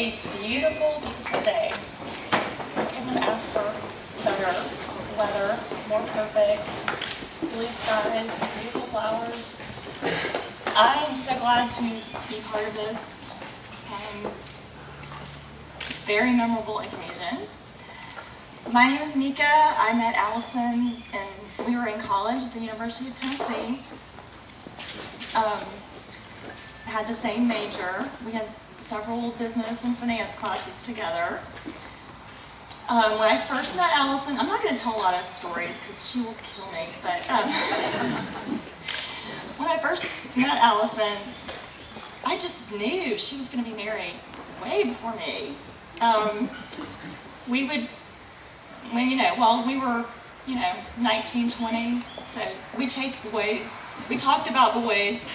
a beautiful, beautiful day. I couldn't have asked for better weather, more perfect, blue skies, beautiful flowers. I'm so glad to be part of this very memorable occasion. My name is Mika. I met Allison and we were in college at the University of Tennessee. Had the same major. We had several business and finance classes together. When I first met Allison, I'm not going to tell a lot of stories because she will kill me, but when I first met Allison, I just knew she was going to be married way before me. We would, we were, 19, 20, so we chased boys. We talked about boys.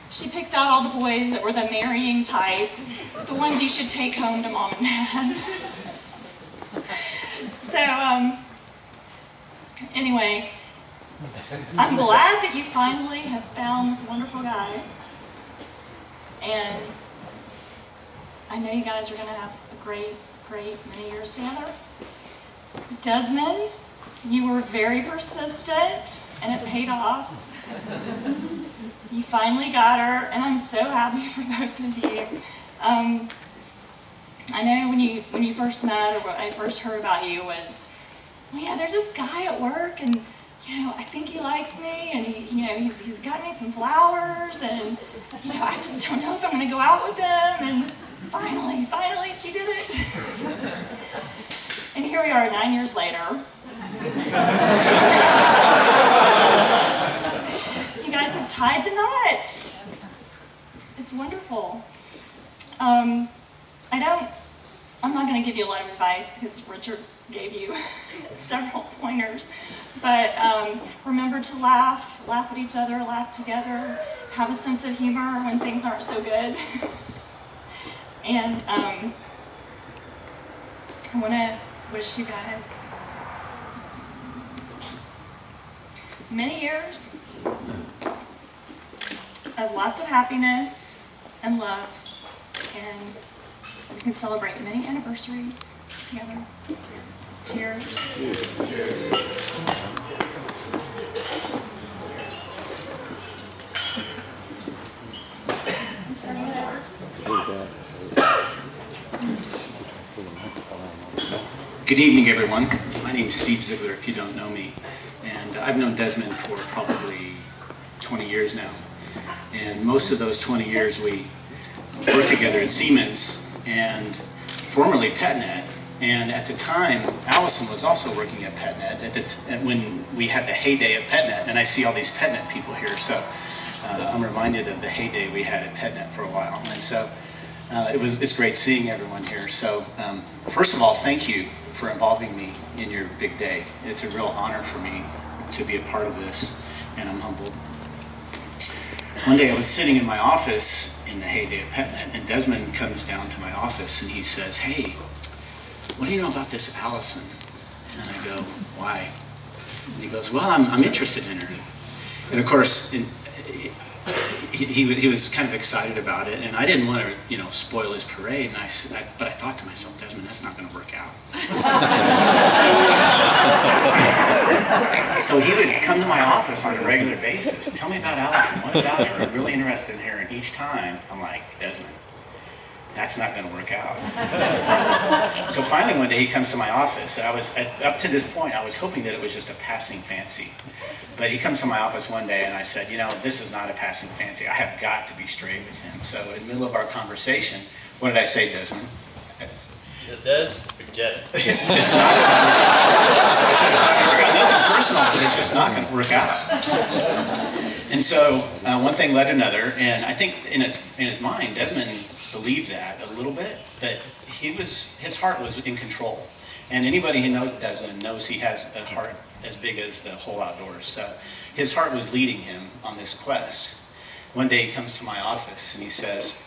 She picked out all the boys that were the marrying type, the ones you should take home to mom and dad. So, anyway, I'm glad that you finally have found this wonderful guy. And I know you guys are going to have a great many years together. Desmond, you were very persistent, and it paid off. You finally got her, and I'm so happy for both of you. I know when you first met, or when I first heard about you, was, well, yeah, there's this guy at work, and I think he likes me, and he's got me some flowers, and I just don't know if I'm going to go out with him. And finally, she did it. And here we are 9 years later. You guys have tied the knot. It's wonderful. I'm not going to give you a lot of advice because Richard gave you several pointers, but remember to laugh at each other, laugh together, have a sense of humor when things aren't so good. And I want to wish you guys many years of lots of happiness and love, and we can celebrate many anniversaries together. Cheers. I'm turning it over to Steve. Good evening, everyone. My name is Steve Ziegler, if you don't know me. And I've known Desmond for probably 20 years now. And most of those 20 years we worked together at Siemens and formerly PetNet. And at the time, Allison was also working at PetNet when we had the heyday of PetNet. And I see all these PetNet people here, so I'm reminded of the heyday we had at PetNet for a while. And so it's great seeing everyone here. So first of all, thank you for involving me in your big day. It's a real honor for me to be a part of this, and I'm humbled. One day I was sitting in my office in the heyday of PetNet, and Desmond comes down to my office and he says, "Hey, what do you know about this Allison?" And I go, "Why?" And he goes, "Well, I'm interested in her." And of course, he was kind of excited about it, and I didn't want to, spoil his parade. And but I thought to myself, Desmond, that's not going to work out. So he would come to my office on a regular basis. "Tell me about Allison. What about her? I'm really interested in her." And each time, I'm like, "Desmond, that's not going to work out." So finally, one day he comes to my office. Up to this point, I was hoping that it was just a passing fancy. But he comes to my office one day and I said, "This is not a passing fancy. I have got to be straight with him." So in the middle of our conversation, what did I say, Desmond? It does? Forget it. It's not going to work out. I said, it's not going to work out. Nothing personal, but it's just not going to work out. And so one thing led to another, and I think in his mind, Desmond believed that a little bit, but his heart was in control. And anybody who knows Desmond knows he has a heart as big as the whole outdoors. So his heart was leading him on this quest. One day he comes to my office and he says,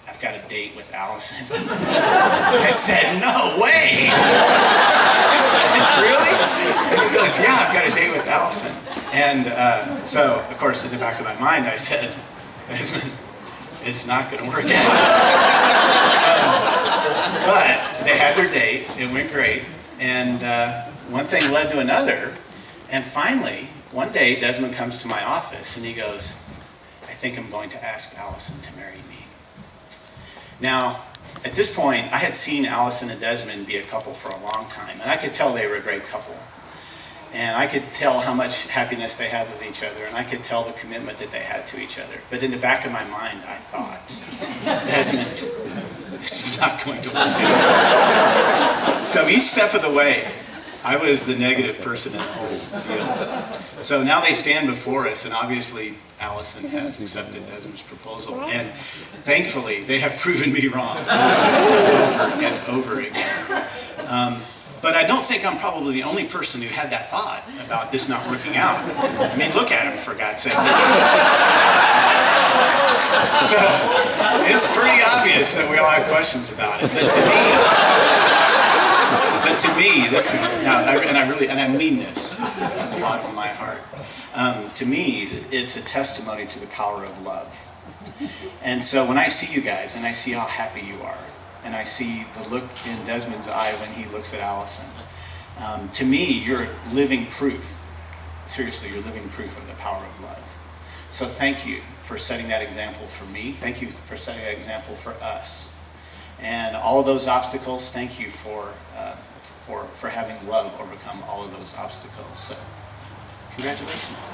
"I've got a date with Allison." I said, "No way!" I said, "Really?" And he goes, "Yeah, I've got a date with Allison." And so, of course, in the back of my mind, I said, "Desmond, it's not going to work out." But they had their date, it went great, and one thing led to another, and finally, one day Desmond comes to my office and he goes, I think I'm going to ask Allison to marry me. Now, at this point, I had seen Allison and Desmond be a couple for a long time, and I could tell they were a great couple. And I could tell how much happiness they had with each other, and I could tell the commitment that they had to each other. But in the back of my mind, I thought, Desmond, this is not going to work out. So each step of the way, I was the negative person in the whole deal. So now they stand before us, and obviously Allison has accepted Desmond's proposal, and thankfully they have proven me wrong over and over again. But I don't think I'm probably the only person who had that thought about this not working out. I mean, look at him, for God's sake. So it's pretty obvious that we all have questions about it. But to me, this is now, and I mean this from the bottom of my heart. To me, it's a testimony to the power of love. And so when I see you guys, and I see how happy you are, and I see the look in Desmond's eye when he looks at Allison, to me, you're living proof. Seriously, you're living proof of the power of love. So thank you for setting that example for me. Thank you for setting that example for us. And all of those obstacles, thank you for having love overcome all of those obstacles. So, congratulations.